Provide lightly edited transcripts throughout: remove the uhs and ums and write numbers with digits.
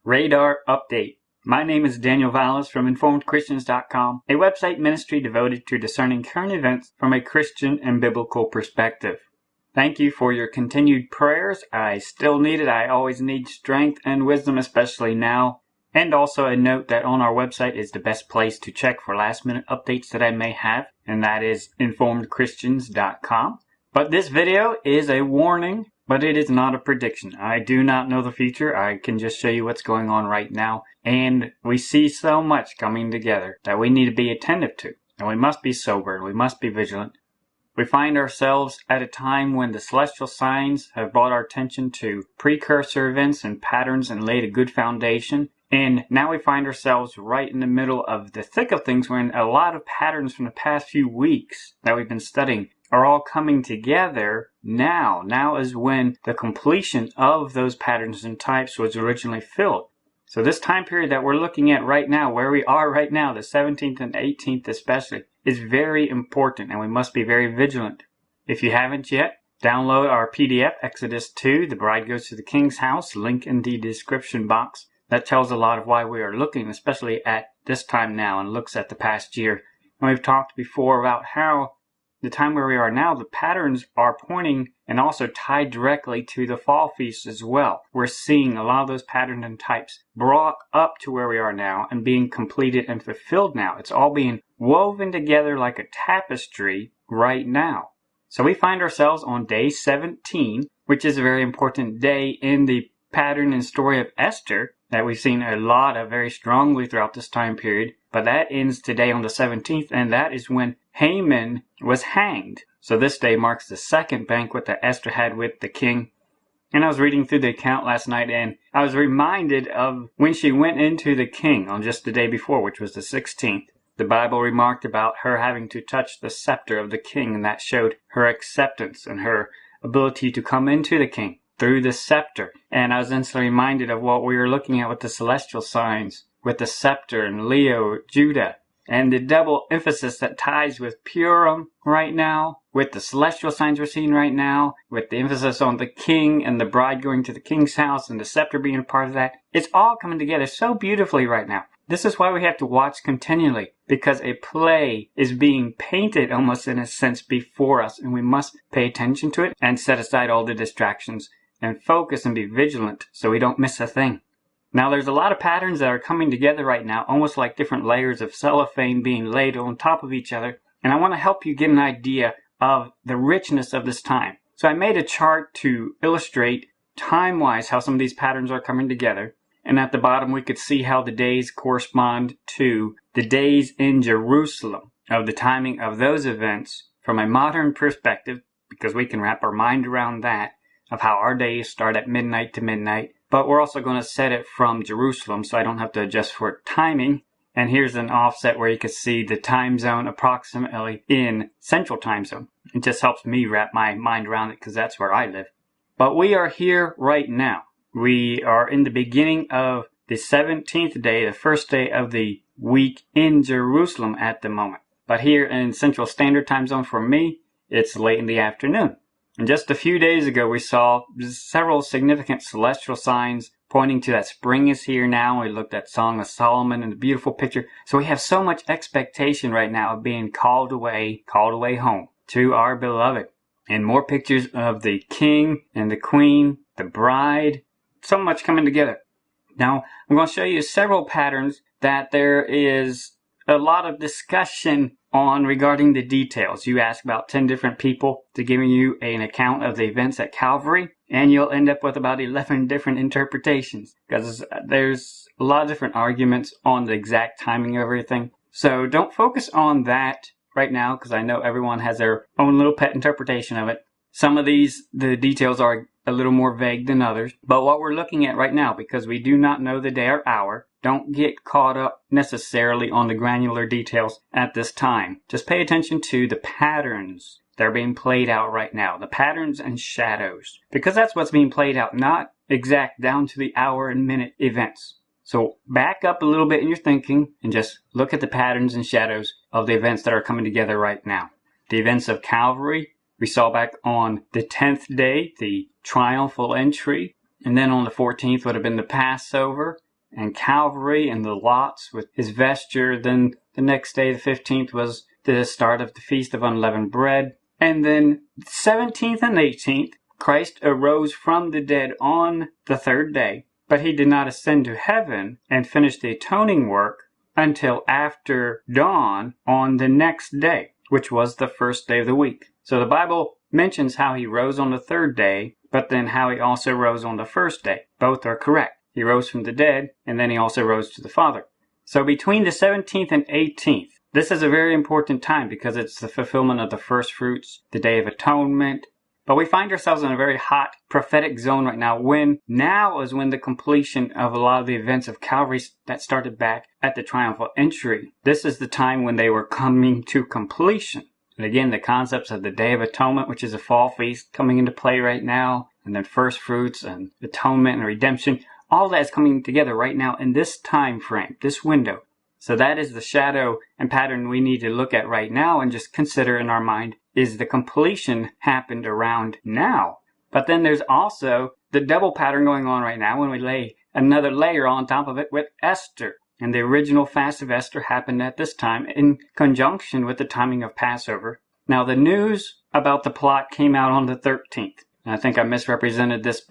Radar Update. My name is Daniel Vallis from InformedChristians.com, a website ministry devoted to discerning current events from a Christian and biblical perspective. Thank you for your continued prayers. I still need it. I always need strength and wisdom, especially now. And also a note that on our website is the best place to check for last-minute updates that I may have, and that is InformedChristians.com. But this video is a warning, but it is not a prediction. I do not know the future. I can just show you what's going on right now. And we see so much coming together that we need to be attentive to. And we must be sober. We must be vigilant. We find ourselves at a time when the celestial signs have brought our attention to precursor events and patterns and laid a good foundation. And now we find ourselves right in the middle of the thick of things when a lot of patterns from the past few weeks that we've been studying are all coming together now. Now is when the completion of those patterns and types was originally filled. So this time period that we're looking at right now, where we are right now, the 17th and 18th especially, is very important and we must be very vigilant. If you haven't yet, download our PDF, Exodus 2, The Bride Goes to the King's House, link in the description box. That tells a lot of why we are looking, especially at this time now, and looks at the past year. And we've talked before about how the time where we are now, the patterns are pointing and also tied directly to the fall feast as well. We're seeing a lot of those patterns and types brought up to where we are now and being completed and fulfilled now. It's all being woven together like a tapestry right now. So we find ourselves on day 17, which is a very important day in the pattern and story of Esther that we've seen a lot of very strongly throughout this time period. But that ends today on the 17th, and that is when Haman was hanged. So this day marks the second banquet that Esther had with the king. And I was reading through the account last night, and I was reminded of when she went into the king on just the day before, which was the 16th. The Bible remarked about her having to touch the scepter of the king, and that showed her acceptance and her ability to come into the king through the scepter. And I was instantly reminded of what we were looking at with the celestial signs, with the scepter and Leo, Judah, and the double emphasis that ties with Purim right now, with the celestial signs we're seeing right now, with the emphasis on the king and the bride going to the king's house and the scepter being a part of that. It's all coming together so beautifully right now. This is why we have to watch continually, because a play is being painted almost in a sense before us, and we must pay attention to it and set aside all the distractions and focus and be vigilant so we don't miss a thing. Now there's a lot of patterns that are coming together right now, almost like different layers of cellophane being laid on top of each other, and I want to help you get an idea of the richness of this time. So I made a chart to illustrate time-wise how some of these patterns are coming together, and at the bottom we could see how the days correspond to the days in Jerusalem, of the timing of those events from a modern perspective, because we can wrap our mind around that, of how our days start at midnight to midnight. But we're also going to set it from Jerusalem, so I don't have to adjust for timing. And here's an offset where you can see the time zone approximately in Central Time Zone. It just helps me wrap my mind around it because that's where I live. But we are here right now. We are in the beginning of the 17th day, the first day of the week in Jerusalem at the moment. But here in Central Standard Time Zone for me, it's late in the afternoon. And just a few days ago, we saw several significant celestial signs pointing to that spring is here now. We looked at Song of Solomon and the beautiful picture. So we have so much expectation right now of being called away home to our beloved. And more pictures of the king and the queen, the bride. So much coming together. Now, I'm going to show you several patterns that there is a lot of discussion on regarding the details. You ask about 10 different people to give you an account of the events at Calvary, and you'll end up with about 11 different interpretations, because there's a lot of different arguments on the exact timing of everything. So don't focus on that right now, because I know everyone has their own little pet interpretation of it. Some of these, the details are a little more vague than others. But what we're looking at right now, because we do not know the day or hour, don't get caught up necessarily on the granular details at this time. Just pay attention to the patterns that are being played out right now. The patterns and shadows. Because that's what's being played out, not exact down to the hour and minute events. So back up a little bit in your thinking and just look at the patterns and shadows of the events that are coming together right now. The events of Calvary, we saw back on the 10th day, the triumphal entry. And then on the 14th would have been the Passover. and Calvary and the lots with his vesture. Then the next day, the 15th, was the start of the Feast of Unleavened Bread. And then 17th and 18th, Christ arose from the dead on the third day, but he did not ascend to heaven and finish the atoning work until after dawn on the next day, which was the first day of the week. So the Bible mentions how he rose on the third day, but then how he also rose on the first day. Both are correct. He rose from the dead, and then he also rose to the Father. So between the 17th and 18th, this is a very important time because it's the fulfillment of the first fruits, the Day of Atonement. But we find ourselves in a very hot prophetic zone right now, when now is when the completion of a lot of the events of Calvary that started back at the triumphal entry. This is the time when they were coming to completion. And again, the concepts of the Day of Atonement, which is a fall feast, coming into play right now, and then first fruits and atonement and redemption, all that is coming together right now in this time frame, this window. So that is the shadow and pattern we need to look at right now and just consider in our mind, is the completion happened around now. But then there's also the double pattern going on right now when we lay another layer on top of it with Esther. And the original fast of Esther happened at this time in conjunction with the timing of Passover. Now the news about the plot came out on the 13th. And I think I misrepresented this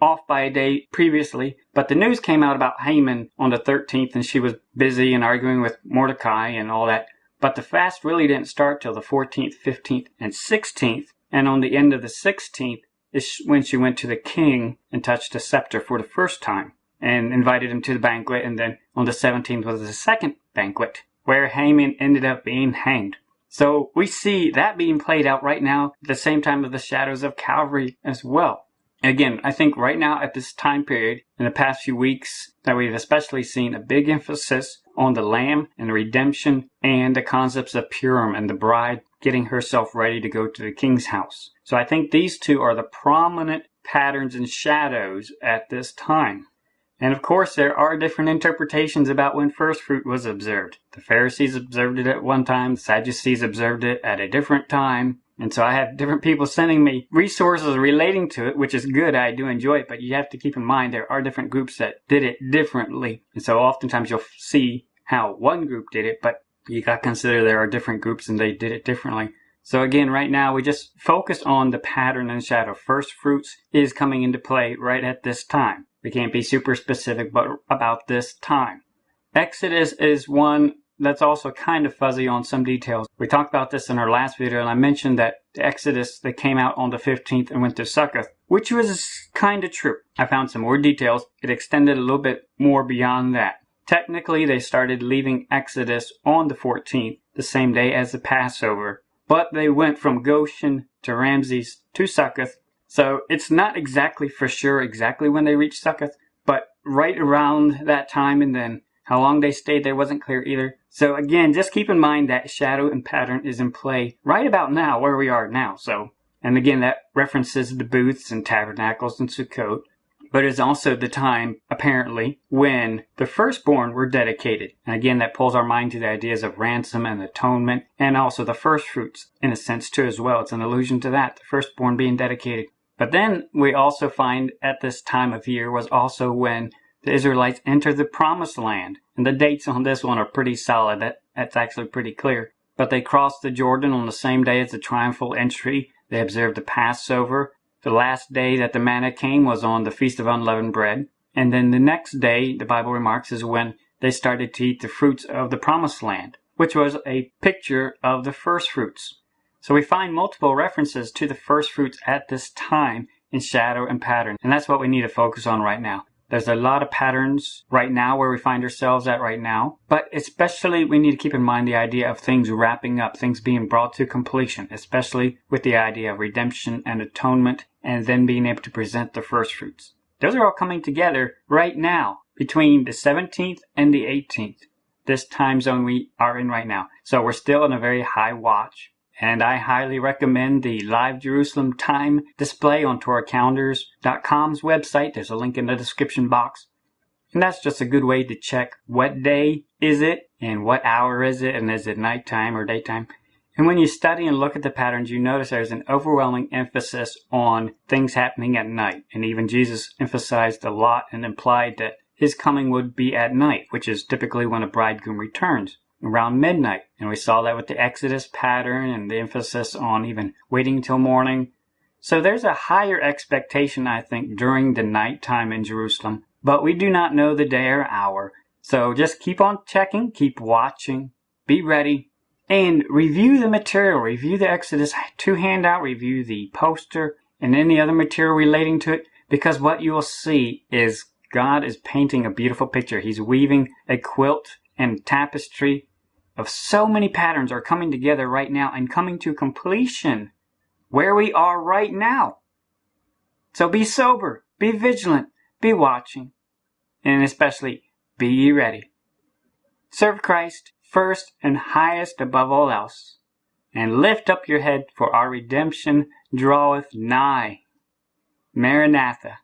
off by a day previously, but the news came out about Haman on the 13th, and she was busy and arguing with Mordecai and all that. But the fast really didn't start till the 14th, 15th, and 16th, and on the end of the 16th is when she went to the king and touched the scepter for the first time and invited him to the banquet, and then on the 17th was the second banquet, where Haman ended up being hanged. So we see that being played out right now at the same time of the shadows of Calvary as well. Again, I think right now at this time period, in the past few weeks, that we've especially seen a big emphasis on the Lamb and the redemption and the concepts of Purim and the bride getting herself ready to go to the king's house. So I think these two are the prominent patterns and shadows at this time. And of course, there are different interpretations about when first fruit was observed. The Pharisees observed it at one time, the Sadducees observed it at a different time. And so I have different people sending me resources relating to it, which is good. I do enjoy it, but you have to keep in mind there are different groups that did it differently. And so oftentimes you'll see how one group did it, but you got to consider there are different groups and they did it differently. So again, right now we just focus on the pattern and shadow. First fruits is coming into play right at this time. We can't be super specific, but about this time. Exodus is one that's also kind of fuzzy on some details. We talked about this in our last video, and I mentioned that the Exodus, they came out on the 15th and went to Succoth, which was kind of true. I found some more details. It extended a little bit more beyond that. Technically, they started leaving Exodus on the 14th, the same day as the Passover, but they went from Goshen to Ramses to Succoth. So it's not exactly for sure exactly when they reached Succoth, but right around that time, and then how long they stayed there wasn't clear either. So again, just keep in mind that shadow and pattern is in play right about now, where we are now. So, and again, that references the booths and tabernacles and Sukkot, but it's also the time, apparently, when the firstborn were dedicated. And again, that pulls our mind to the ideas of ransom and atonement, and also the first fruits, in a sense, too, as well. It's an allusion to that, the firstborn being dedicated. But then we also find at this time of year was also when the Israelites entered the Promised Land. And the dates on this one are pretty solid. That's actually pretty clear. But they crossed the Jordan on the same day as the triumphal entry. They observed the Passover. The last day that the manna came was on the Feast of Unleavened Bread. And then the next day, the Bible remarks, is when they started to eat the fruits of the Promised Land, which was a picture of the first fruits. So we find multiple references to the first fruits at this time in shadow and pattern. And that's what we need to focus on right now. There's a lot of patterns right now where we find ourselves at right now. But especially we need to keep in mind the idea of things wrapping up, things being brought to completion, especially with the idea of redemption and atonement, and then being able to present the first fruits. Those are all coming together right now between the 17th and the 18th, this time zone we are in right now. So we're still in a very high watch. And I highly recommend the Live Jerusalem time display on Torahcalendars.com's website. There's a link in the description box. And that's just a good way to check what day is it and what hour is it, and is it nighttime or daytime. And when you study and look at the patterns, you notice there's an overwhelming emphasis on things happening at night. And even Jesus emphasized a lot and implied that his coming would be at night, which is typically when a bridegroom returns, around midnight. And we saw that with the Exodus pattern and the emphasis on even waiting till morning. So there's a higher expectation, I think, during the nighttime in Jerusalem, but we do not know the day or hour. So just keep on checking, keep watching, be ready, and review the material, review the Exodus 2 handout, review the poster, and any other material relating to it, because what you will see is God is painting a beautiful picture. He's weaving a quilt and tapestry of so many patterns are coming together right now and coming to completion where we are right now. So be sober, be vigilant, be watching, and especially be ye ready. Serve Christ first and highest above all else, and lift up your head, for our redemption draweth nigh. Maranatha.